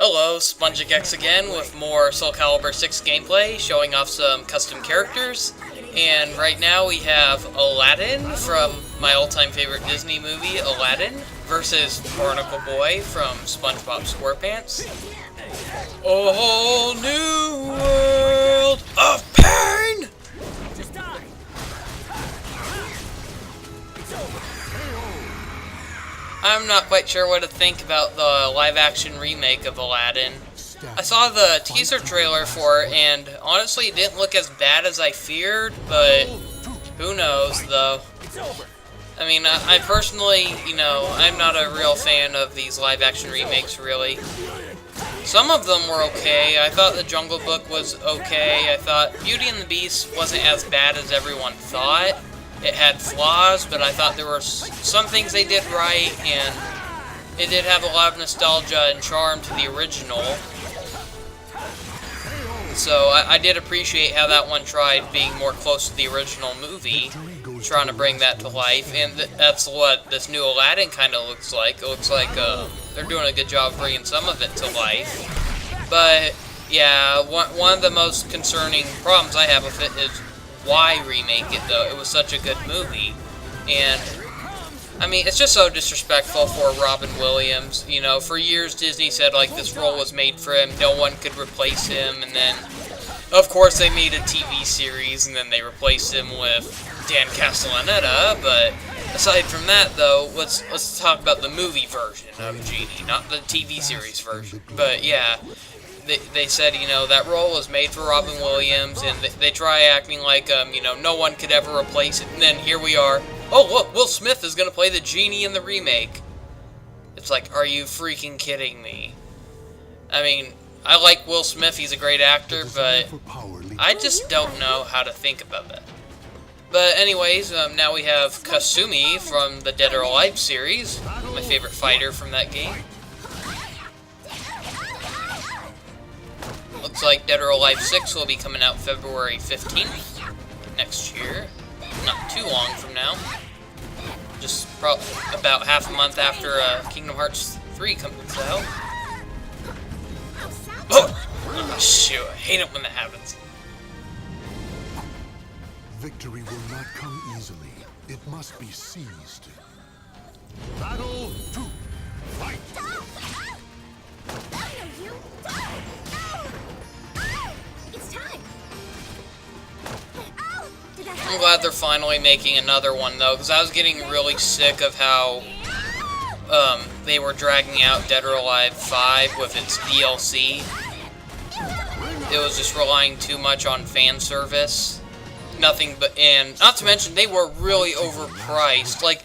Hello, SpongeX again with more SoulCalibur VI gameplay, showing off some custom characters. And right now we have Aladdin from my all-time favorite Disney movie, Aladdin, versus Barnacle Boy from SpongeBob SquarePants. A whole new world of pain! I'm not quite sure what to think about the live-action remake of Aladdin. I saw the teaser trailer for it, and honestly it didn't look as bad as I feared, but who knows, though. I mean, I personally, I'm not a real fan of these live-action remakes, really. Some of them were okay. I thought The Jungle Book was okay. I thought Beauty and the Beast wasn't as bad as everyone thought. It had flaws, but I thought there were some things they did right, and it did have a lot of nostalgia and charm to the original. So I did appreciate how that one tried being more close to the original movie, trying to bring that to life, and that's what this new Aladdin kind of looks like. It looks like they're doing a good job of bringing some of it to life. But yeah, one of the most concerning problems I have with it is why remake it, though? It was such a good movie. And I mean, it's just so disrespectful for Robin Williams. For years Disney said, like, this role was made for him, no one could replace him, and then, of course, they made a TV series, and then they replaced him with Dan Castellaneta. But aside from that, though, let's talk about the movie version of Genie, not the TV series version. But yeah, they said, that role was made for Robin Williams, and they try acting like, no one could ever replace it, and then here we are. Oh, look, Will Smith is going to play the Genie in the remake. It's like, are you freaking kidding me? I mean, I like Will Smith, he's a great actor, but I just don't know how to think about that. But anyways, now we have Kasumi from the Dead or Alive series, my favorite fighter from that game. Looks like Dead or Alive 6 will be coming out February 15th next year. Not too long from now. Just about half a month after Kingdom Hearts 3 comes out. Oh, shoot, I hate it when that happens. Victory will not come easily. It must be seized. Battle 2. Fight! I'm glad they're finally making another one, though, because I was getting really sick of how they were dragging out Dead or Alive 5 with its DLC. It was just relying too much on fan service. And not to mention, they were really overpriced. Like,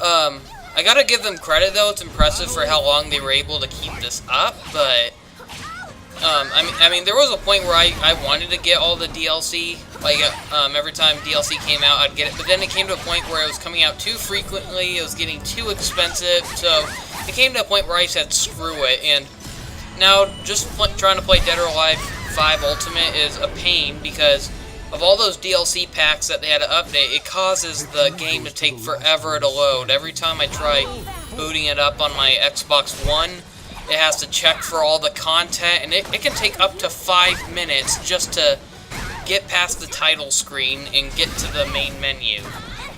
I gotta give them credit, though. It's impressive for how long they were able to keep this up, but I mean, there was a point where I wanted to get all the DLC. Like, every time DLC came out, I'd get it. But then it came to a point where it was coming out too frequently. It was getting too expensive. So it came to a point where I said, screw it. And now just trying to play Dead or Alive 5 Ultimate is a pain because of all those DLC packs that they had to update. It causes the game to take forever to load. Every time I try booting it up on my Xbox One, it has to check for all the content, and it can take up to 5 minutes just to get past the title screen and get to the main menu.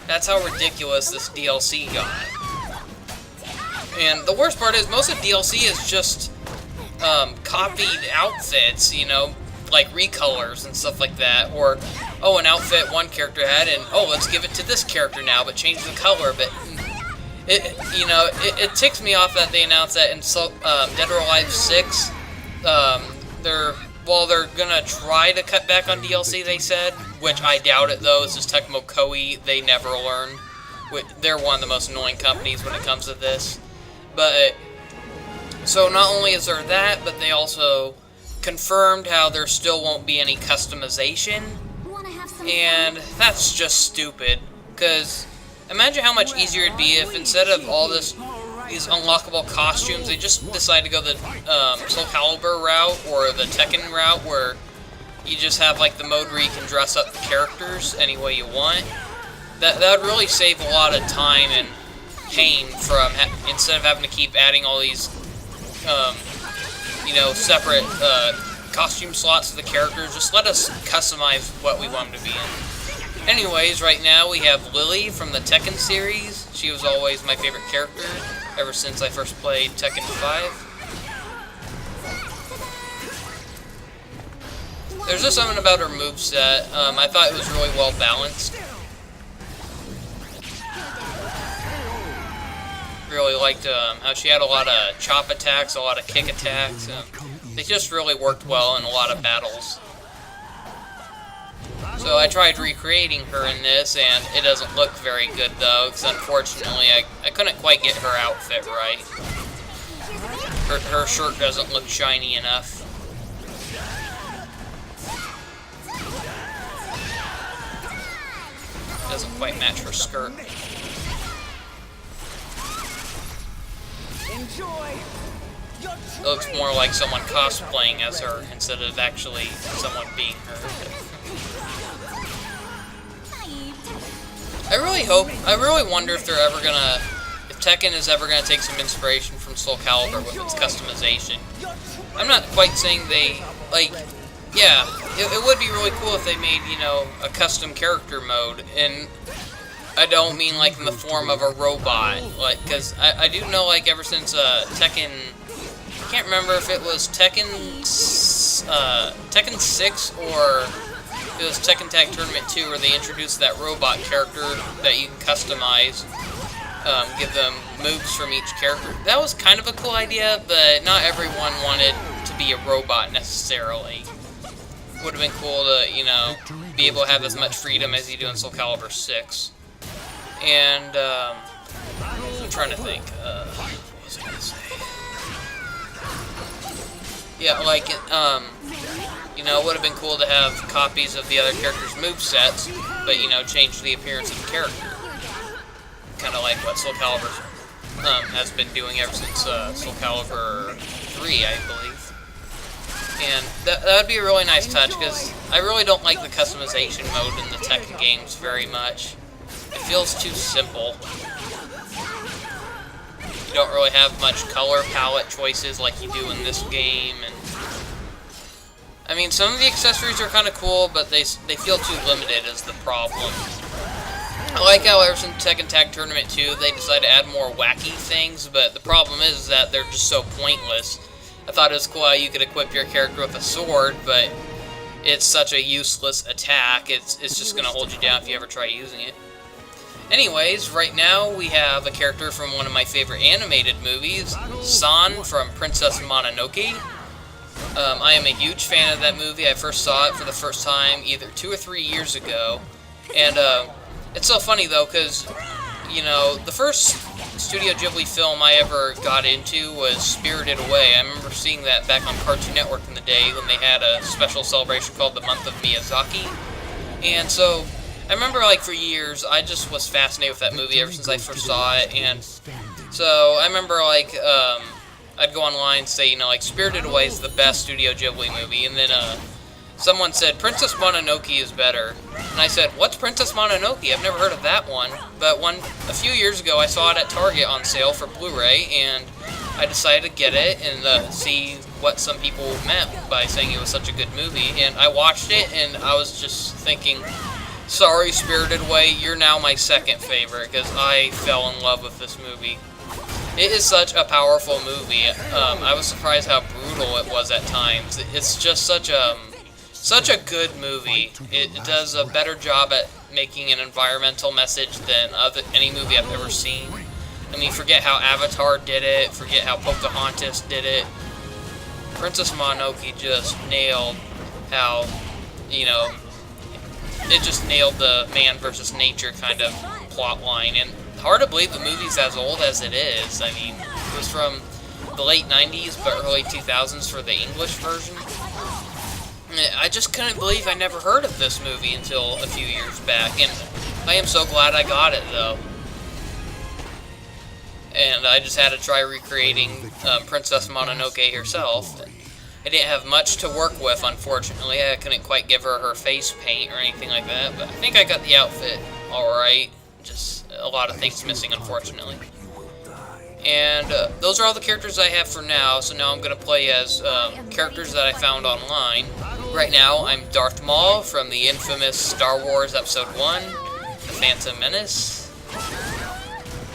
That's how ridiculous this DLC got. And the worst part is, most of DLC is just copied outfits, like recolors and stuff like that. Or, oh, an outfit one character had, and oh, let's give it to this character now, but change the color. But it ticks me off that they announced that in Dead or Alive 6, they're gonna try to cut back on DLC, they said, which I doubt it, though. It's just Tecmo Koei, they never learn. They're one of the most annoying companies when it comes to this. But, so not only is there that, but they also confirmed how there still won't be any customization, and that's just stupid, because imagine how much easier it'd be if instead of all these unlockable costumes, they just decide to go the SoulCalibur route or the Tekken route, where you just have like the mode where you can dress up the characters any way you want. That would really save a lot of time and pain from instead of having to keep adding all these you know, separate costume slots for the characters. Just let us customize what we want them to be in. Anyways, right now we have Lily from the Tekken series. She was always my favorite character ever since I first played Tekken 5. There's just something about her moveset. I thought it was really well balanced. Really liked how she had a lot of chop attacks, a lot of kick attacks. They just really worked well in a lot of battles. So I tried recreating her in this, and it doesn't look very good though, because unfortunately I couldn't quite get her outfit right. Her shirt doesn't look shiny enough. Doesn't quite match her skirt. It looks more like someone cosplaying as her instead of actually someone being her. I really wonder if if Tekken is ever gonna take some inspiration from SoulCalibur with its customization. I'm not quite saying they, like, yeah, it would be really cool if they made, you know, a custom character mode, and I don't mean like in the form of a robot, like, because I do know, like, ever since Tekken, I can't remember if it was Tekken 6 or it was Tekken Tag Tournament 2 where they introduced that robot character that you can customize, give them moves from each character. That was kind of a cool idea, but not everyone wanted to be a robot necessarily. Would have been cool to, you know, be able to have as much freedom as you do in SoulCalibur 6. And, I'm trying to think, what was I gonna say? Yeah, like, you know, it would have been cool to have copies of the other characters' movesets, but, you know, change the appearance of the character. Kind of like what SoulCalibur has been doing ever since SoulCalibur 3, I believe. And that would be a really nice touch, because I really don't like the customization mode in the Tekken games very much. It feels too simple. You don't really have much color palette choices like you do in this game, and I mean, some of the accessories are kind of cool, but they feel too limited is the problem. I like how ever since Tekken Tag Tournament 2, they decided to add more wacky things, but the problem is that they're just so pointless. I thought it was cool how you could equip your character with a sword, but it's such a useless attack, it's just going to hold you down if you ever try using it. Anyways, right now we have a character from one of my favorite animated movies, Shawn from Princess Mononoke. I am a huge fan of that movie. I first saw it for the first time either 2 or 3 years ago. And it's so funny though, because, you know, the first Studio Ghibli film I ever got into was Spirited Away. I remember seeing that back on Cartoon Network in the day when they had a special celebration called the Month of Miyazaki. And so I remember, like, for years, I just was fascinated with that movie ever since I first saw it, and so I remember, like, I'd go online and say, you know, like, Spirited Away is the best Studio Ghibli movie, and then, someone said, Princess Mononoke is better, and I said, what's Princess Mononoke? I've never heard of that one, but a few years ago, I saw it at Target on sale for Blu-ray, and I decided to get it and see what some people meant by saying it was such a good movie, and I watched it, and I was just thinking, sorry, Spirited Away, you're now my second favorite, because I fell in love with this movie. It is such a powerful movie. I was surprised how brutal it was at times. It's just such a good movie. It does a better job at making an environmental message than any movie I've ever seen. I mean, forget how Avatar did it, forget how Pocahontas did it. Princess Mononoke just nailed how, you know, it just nailed the man versus nature kind of plot line, and hard to believe the movie's as old as it is. I mean, it was from the late 90s but early 2000s for the English version. I just couldn't believe I never heard of this movie until a few years back, and I am so glad I got it though. And I just had to try recreating Princess Mononoke herself. I didn't have much to work with, unfortunately. I couldn't quite give her face paint or anything like that, but I think I got the outfit alright. Just a lot of things missing, unfortunately. And those are all the characters I have for now, so now I'm going to play as characters that I found online. Right now, I'm Darth Maul from the infamous Star Wars Episode 1, The Phantom Menace.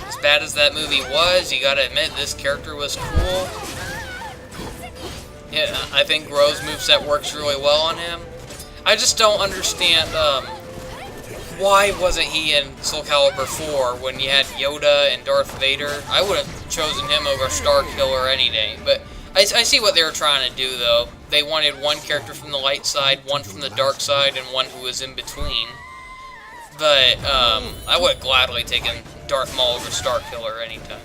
As bad as that movie was, you gotta admit, this character was cool. Yeah, I think Gro's moveset works really well on him. I just don't understand, why wasn't he in SoulCalibur 4 when you had Yoda and Darth Vader? I would have chosen him over Starkiller any day. But I see what they were trying to do, though. They wanted one character from the light side, one from the dark side, and one who was in between. But I would have gladly taken Darth Maul over Starkiller anytime.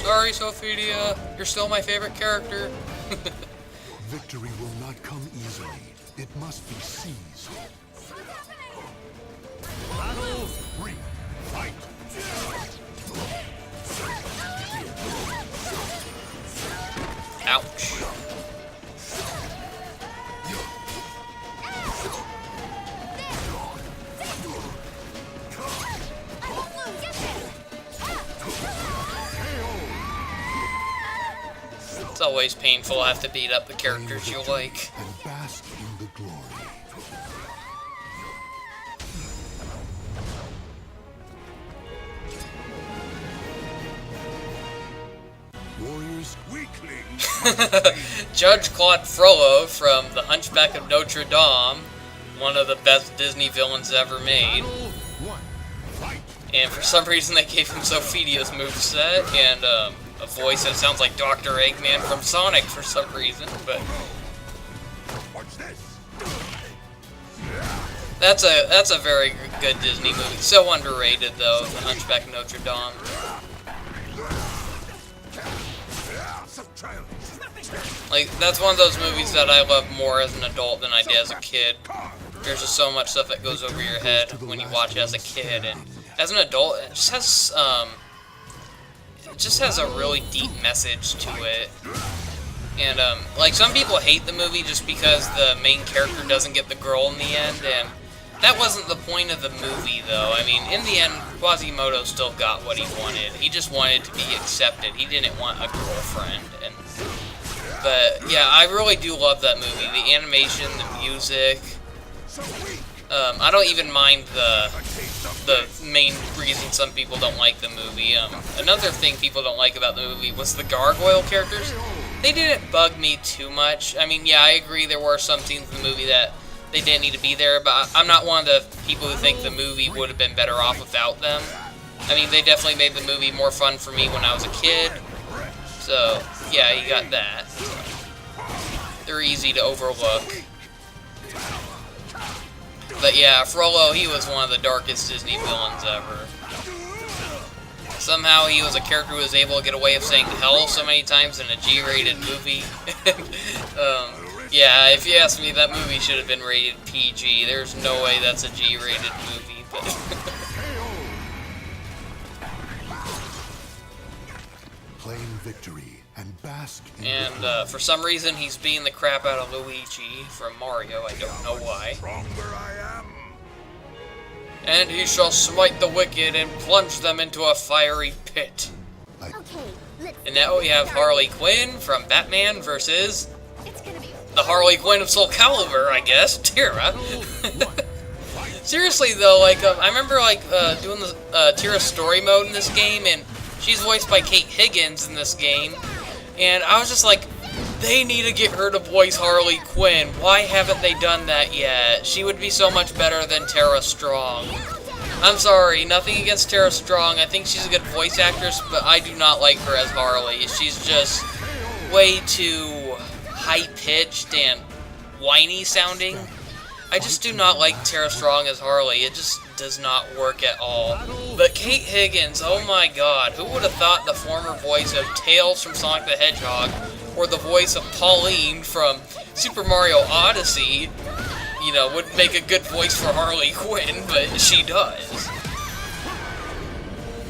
Sorry, Sophidia. You're still my favorite character. Victory will not come easily. It must be seized. Battle 3. Fight! Ouch. It's always painful to have to beat up the characters you like. And bask in the glory. Warriors, weaklings. Judge Claude Frollo from The Hunchback of Notre Dame, one of the best Disney villains ever made. And for some reason they gave him Sophidia's moveset and a voice that sounds like Dr. Eggman from Sonic for some reason, but that's a very good Disney movie. So underrated though, The Hunchback of Notre Dame. Like, that's one of those movies that I love more as an adult than I did as a kid. There's just so much stuff that goes over your head when you watch it as a kid, and as an adult, it just has a really deep message to it. And like, some people hate the movie just because the main character doesn't get the girl in the end, and that wasn't the point of the movie, though. I mean, in the end, Quasimodo still got what he wanted. He just wanted to be accepted. He didn't want a girlfriend. But yeah, I really do love that movie. The animation, the music. I don't even mind the main reason some people don't like the movie. Another thing people don't like about the movie was the gargoyle characters. They didn't bug me too much. I mean, yeah, I agree there were some scenes in the movie that they didn't need to be there, but I'm not one of the people who think the movie would have been better off without them. I mean, they definitely made the movie more fun for me when I was a kid. So, yeah, you got that. They're easy to overlook. But yeah, Frollo, he was one of the darkest Disney villains ever. Somehow he was a character who was able to get away with saying hell so many times in a G-rated movie. Yeah, if you ask me, that movie should have been rated PG. There's no way that's a G-rated movie. But Claim victory and bask in and for some reason, he's beating the crap out of Luigi from Mario. I don't know why. stronger I am. And he shall smite the wicked and plunge them into a fiery pit. And now we have Harley Quinn from Batman versus the Harley Quinn of SoulCalibur, I guess, Tira. Seriously though, like I remember like doing the Tira story mode in this game, and she's voiced by Kate Higgins in this game, and I was just like, they need to get her to voice Harley Quinn. Why haven't they done that yet? She would be so much better than Tara Strong. I'm sorry, nothing against Tara Strong. I think she's a good voice actress, but I do not like her as Harley. She's just way too high-pitched and whiny sounding. I just do not like Tara Strong as Harley. It just does not work at all. But Kate Higgins, oh my god, who would have thought the former voice of Tails from Sonic the Hedgehog, or the voice of Pauline from Super Mario Odyssey, you know, would make a good voice for Harley Quinn, but she does.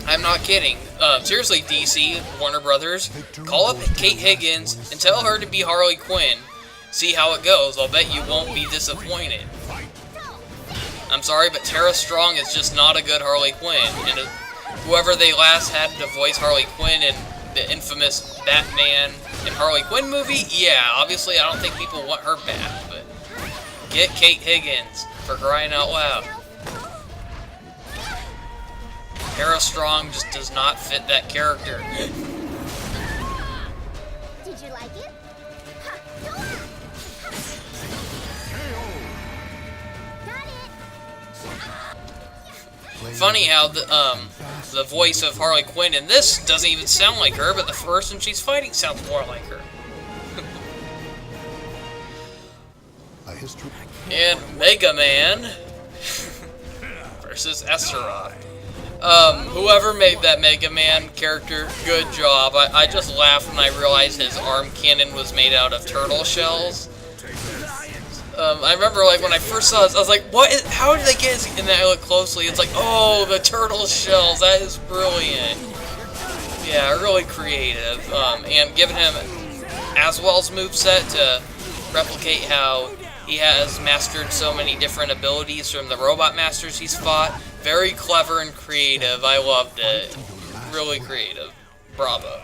I'm not kidding. Seriously, DC, Warner Brothers, call up Kate Higgins and tell her to be Harley Quinn. See how it goes. I'll bet you won't be disappointed. I'm sorry, but Tara Strong is just not a good Harley Quinn. And whoever they last had to voice Harley Quinn in the infamous Batman and Harley Quinn movie, yeah, obviously I don't think people want her back, but get Kate Higgins, for crying out loud. Tara Strong just does not fit that character. Did you like it? Funny how the voice of Harley Quinn in this doesn't even sound like her, but the person she's fighting sounds more like her. And Mega Man versus Astaroth. Whoever made that Mega Man character, good job. I just laughed when I realized his arm cannon was made out of turtle shells. I remember, like, when I first saw this, I was like, what is, how did they get his, and then I looked closely, it's like, oh, the turtle shells, that is brilliant. Yeah, really creative, and giving him Aswell's moveset to replicate how he has mastered so many different abilities from the robot masters he's fought. Very clever and creative, I loved it. Really creative. Bravo.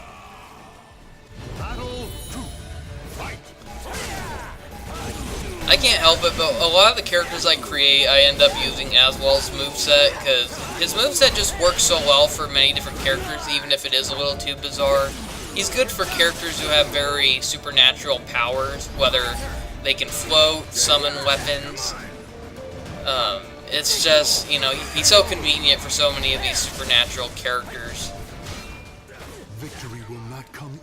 I can't help it, but a lot of the characters I create, I end up using Aswell's moveset, because his moveset just works so well for many different characters, even if it is a little too bizarre. He's good for characters who have very supernatural powers, whether they can float, summon weapons. It's just, you know, he's so convenient for so many of these supernatural characters.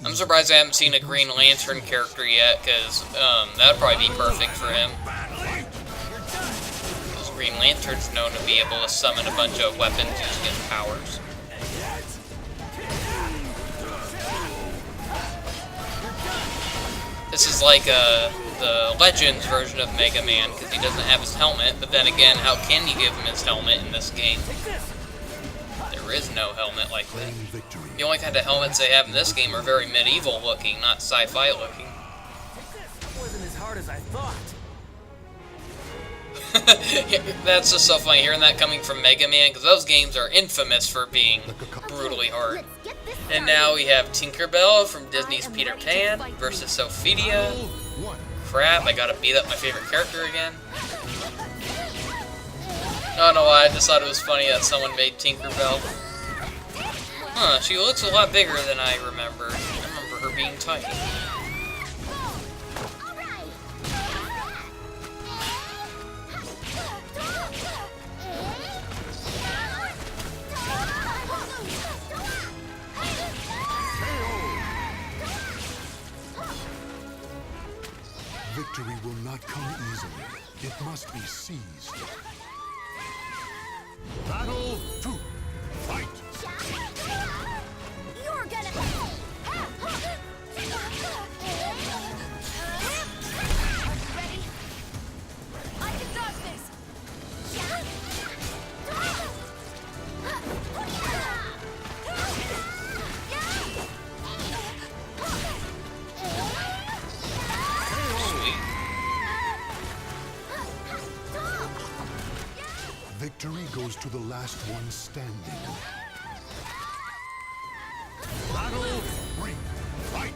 I'm surprised I haven't seen a Green Lantern character yet, because that'd probably be perfect for him. Because Green Lantern's known to be able to summon a bunch of weapons using his powers. This is like the Legends version of Mega Man, because he doesn't have his helmet, but then again, how can you give him his helmet in this game? There is no helmet like that. The only kind of helmets they have in this game are very medieval looking, not sci-fi looking. It wasn't as hard as I thought. That's just so funny, hearing that coming from Mega Man, because those games are infamous for being brutally hard. And now we have Tinkerbell from Disney's Peter Pan versus Sophidia. Crap, I gotta beat up my favorite character again. I don't know why, I just thought it was funny that someone made Tinkerbell. Huh, she looks a lot bigger than I remember. I remember her being tiny. Victory will not come easily. It must be seized. Battle 2. Fight! You're gonna... Ready? I can dodge this! Victory goes to the last one standing. Battle 3. Fight!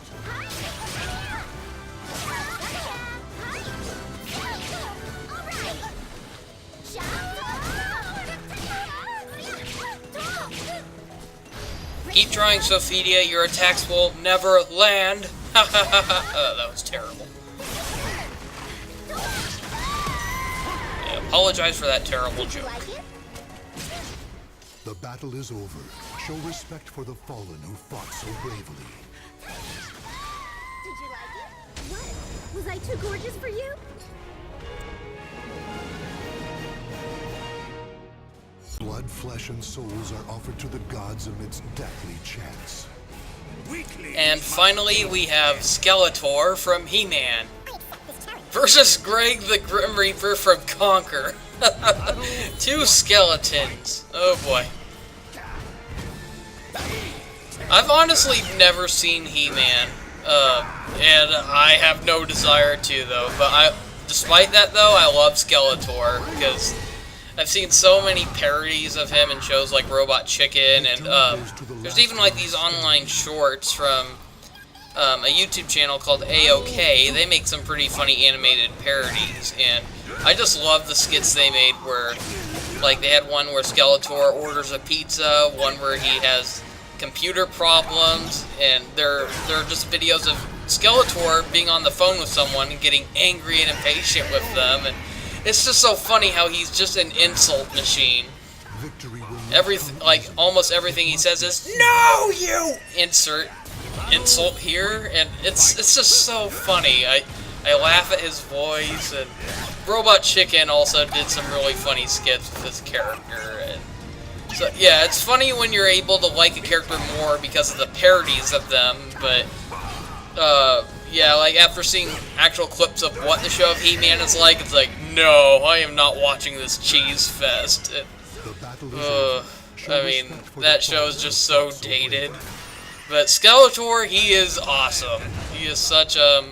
Keep trying, Sophidia, your attacks will never land. Ha ha ha ha. That was terrible. Apologize for that terrible joke. The battle is over. Show respect for the fallen who fought so bravely. Did you like it? What? Was I too gorgeous for you? Blood, flesh, and souls are offered to the gods amidst deathly chants. And finally, we have Skeletor from He-Man versus Greg the Grim Reaper from Conquer. Two skeletons. Oh boy. I've honestly never seen He-Man, and I have no desire to though. But despite that though, I love Skeletor because I've seen so many parodies of him in shows like Robot Chicken, and there's even like these online shorts from a YouTube channel called A-OK. They make some pretty funny animated parodies, and I just love the skits they made where, like, they had one where Skeletor orders a pizza, one where he has computer problems, and they're just videos of Skeletor being on the phone with someone and getting angry and impatient with them, and it's just so funny how he's just an insult machine. Like, almost everything he says is, "No, you!" Insert insult here, and it's just so funny. I laugh at his voice, and Robot Chicken also did some really funny skits with his character, and so yeah, it's funny when you're able to like a character more because of the parodies of them, but yeah, like after seeing actual clips of what the show of He-Man is like, it's like, no, I am not watching this cheese fest. I mean, that show is just so dated. But Skeletor, he is awesome. He is such a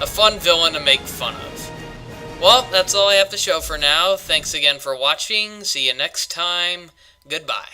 fun villain to make fun of. Well, that's all I have to show for now. Thanks again for watching. See you next time. Goodbye.